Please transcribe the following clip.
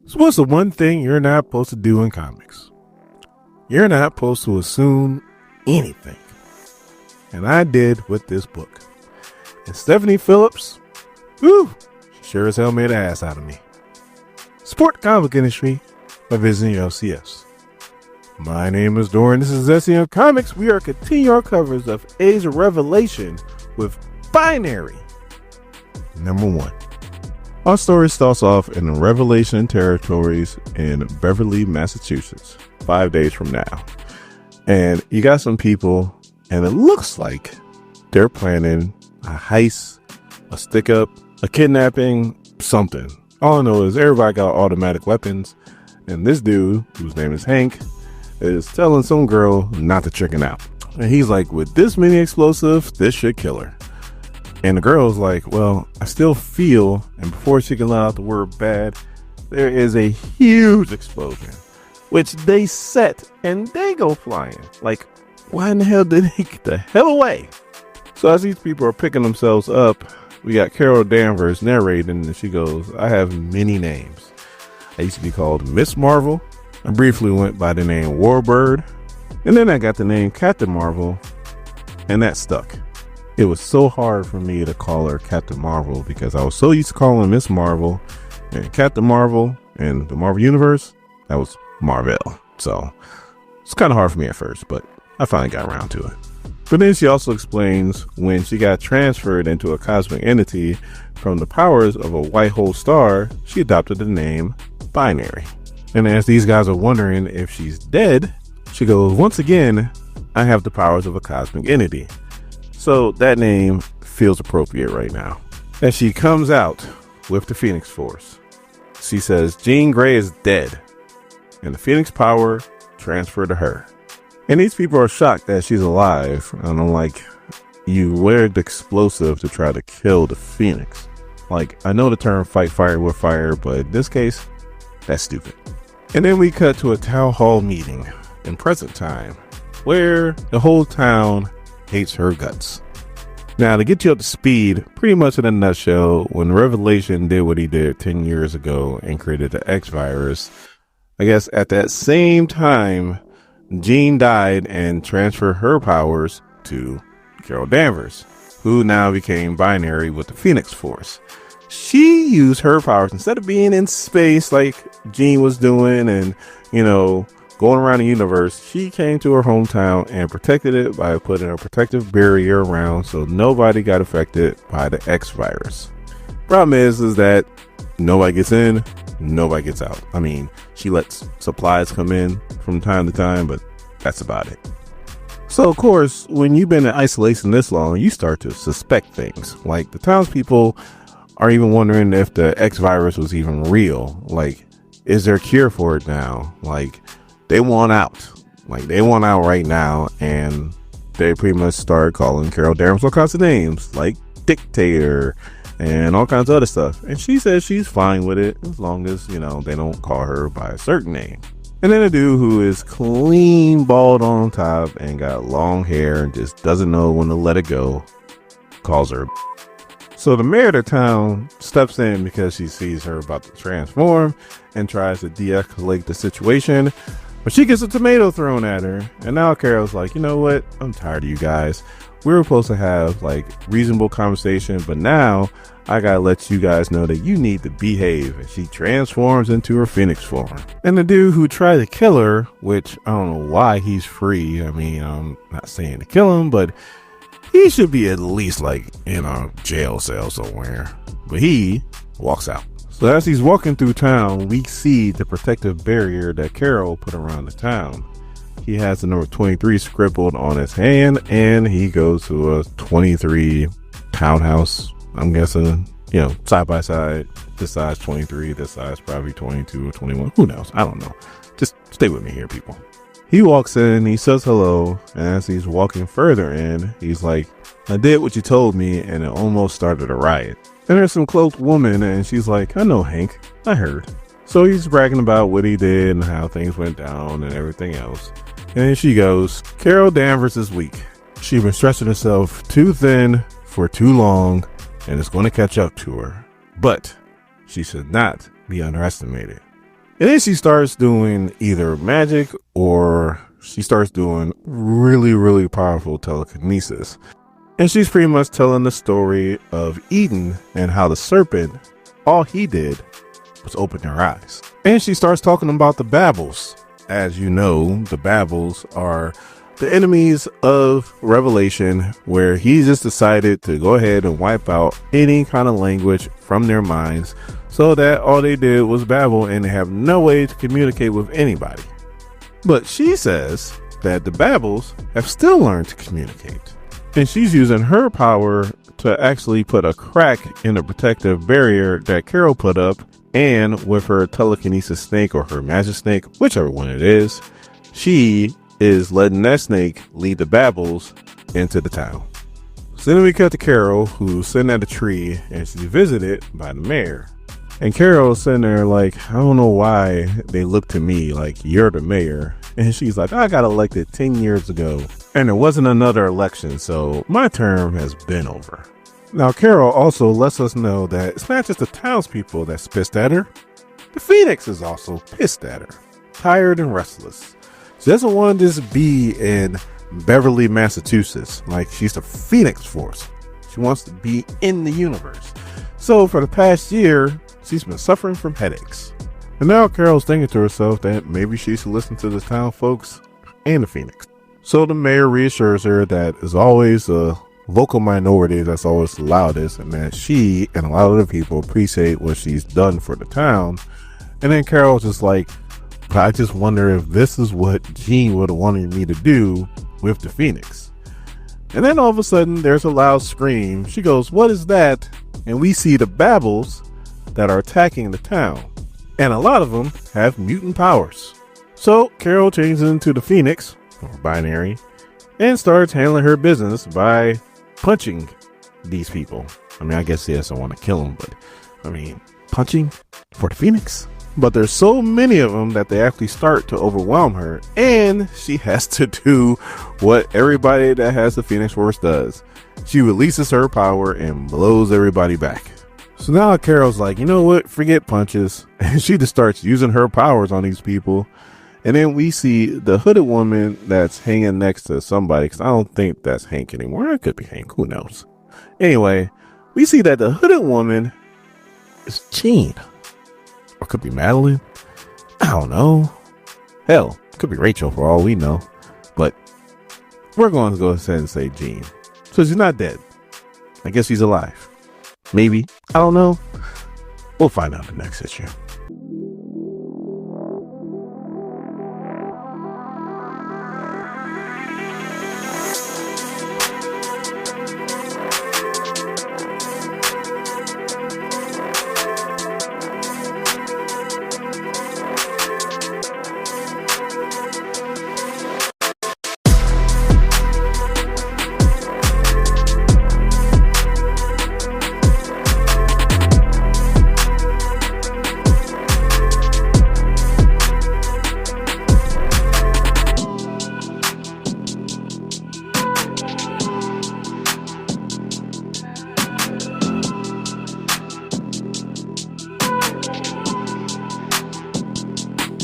So what's the one thing you're not supposed to do in comics? You're not supposed to assume anything. And I did with this book. And Stephanie Phillips, whew, she sure as hell made an ass out of me. Support the comic industry by visiting your LCS. My name is Doran. This is SCM Comics. We are continuing our covers of Age of Revelation with Binary #1. Our story starts off in the Revelation territories in Beverly, Massachusetts, 5 days from now. And you got some people, and it looks like they're planning a heist, a stick up, a kidnapping, something. All I know is everybody got automatic weapons, and this dude, whose name is Hank, is telling some girl not to chicken out. And he's like, with this many explosives, this should kill her. And the girl's like, well, I still feel, and before she can let out the word bad, there is a huge explosion, which they set and they go flying. Like, why in the hell did they get the hell away? So as these people are picking themselves up, we got Carol Danvers narrating, and she goes, I have many names. I used to be called Miss Marvel. I briefly went by the name Warbird. And then I got the name Captain Marvel, and that stuck. It was so hard for me to call her Captain Marvel because I was so used to calling Miss Marvel, and Captain Marvel in the Marvel Universe, that was Marvel. So it's kind of hard for me at first, but I finally got around to it. But then she also explains when she got transferred into a cosmic entity from the powers of a white hole star, she adopted the name Binary. And as these guys are wondering if she's dead, she goes, once again, I have the powers of a cosmic entity. So that name feels appropriate right now. As she comes out with the Phoenix Force, she says Jean Grey is dead and the Phoenix power transferred to her. And these people are shocked that she's alive. And I'm like, you wear the explosive to try to kill the Phoenix. Like, I know the term fight fire with fire, but in this case, that's stupid. And then we cut to a town hall meeting in present time where the whole town hates her guts. Now, to get you up to speed, pretty much in a nutshell, when Revelation did what he did 10 years ago and created the X virus, I guess at that same time, Jean died and transferred her powers to Carol Danvers, who now became Binary with the Phoenix Force. She used her powers instead of being in space like Jean was doing and, going around the universe. She came to her hometown and protected it by putting a protective barrier around so nobody got affected by the X virus. Problem is that nobody gets in, nobody gets out. I mean, she lets supplies come in from time to time, but that's about it. So, of course, when you've been in isolation this long, you start to suspect things. Like, the townspeople are even wondering if the X virus was even real. Like, is there a cure for it now? Like, they want out. Like, they want out right now, and they pretty much started calling Carol Danvers all kinds of names, like dictator and all kinds of other stuff. And she says she's fine with it as long as, they don't call her by a certain name. And then a dude who is clean bald on top and got long hair and just doesn't know when to let it go calls her. So the mayor of the town steps in because she sees her about to transform and tries to de-escalate the situation. But she gets a tomato thrown at her. And now Carol's like, you know what? I'm tired of you guys. We were supposed to have reasonable conversation, but now I gotta let you guys know that you need to behave. And she transforms into her Phoenix form. And the dude who tried to kill her, which I don't know why he's free. I mean, I'm not saying to kill him, but he should be at least in a jail cell somewhere. But he walks out. So as he's walking through town, we see the protective barrier that Carol put around the town. He has the number 23 scribbled on his hand, and he goes to a 23 townhouse. I'm guessing, side by side. This size 23, this size probably 22 or 21. Who knows? I don't know. Just stay with me here, people. He walks in, he says hello, and as he's walking further in, he's like, I did what you told me, and it almost started a riot. And there's some cloaked woman, and she's like, I know Hank, I heard. So he's bragging about what he did and how things went down and everything else. And then she goes, Carol Danvers is weak. She's been stretching herself too thin for too long, and it's going to catch up to her. But she should not be underestimated. And then she starts doing either magic or she starts doing really, really powerful telekinesis. And she's pretty much telling the story of Eden and how the serpent, all he did was open her eyes. And she starts talking about the Babels. As you know, the Babels are the enemies of Revelation, where he just decided to go ahead and wipe out any kind of language from their minds so that all they did was babble and they have no way to communicate with anybody. But she says that the Babels have still learned to communicate. And she's using her power to actually put a crack in the protective barrier that Carol put up. And with her telekinesis snake or her magic snake, whichever one it is, she is letting that snake lead the Babels into the town. So then we cut to Carol, who's sitting at a tree and she's visited by the mayor. And Carol's sitting there like, I don't know why they look to me like you're the mayor. And she's like, I got elected 10 years ago and there wasn't another election, so my term has been over. Now, Carol also lets us know that it's not just the townspeople that's pissed at her. The Phoenix is also pissed at her, tired and restless. She doesn't want to just be in Beverly, Massachusetts, like she's the Phoenix Force. She wants to be in the universe. So for the past year, she's been suffering from headaches. And now Carol's thinking to herself that maybe she should listen to the town folks and the Phoenix. So the mayor reassures her that as always a vocal minority that's always the loudest, and that she and a lot of the people appreciate what she's done for the town. And then Carol's just like, but I just wonder if this is what Jean would have wanted me to do with the Phoenix. And then all of a sudden there's a loud scream. She goes, what is that? And we see the Babels that are attacking the town, and a lot of them have mutant powers. So Carol changes into the Phoenix, or binary, and starts handling her business by punching these people. I mean, I guess she doesn't want to kill them, but I mean, punching for the Phoenix. But there's so many of them that they actually start to overwhelm her, and she has to do what everybody that has the Phoenix Force does. She releases her power and blows everybody back. So now Carol's like, you know what? Forget punches. And she just starts using her powers on these people. And then we see the hooded woman that's hanging next to somebody, because I don't think that's Hank anymore. It could be Hank. Who knows? Anyway, we see that the hooded woman is Jean. Or could be Madeline. I don't know. Hell, it could be Rachel for all we know. But we're going to go ahead and say Jean. So she's not dead. I guess she's alive. Maybe. I don't know. We'll find out in the next issue.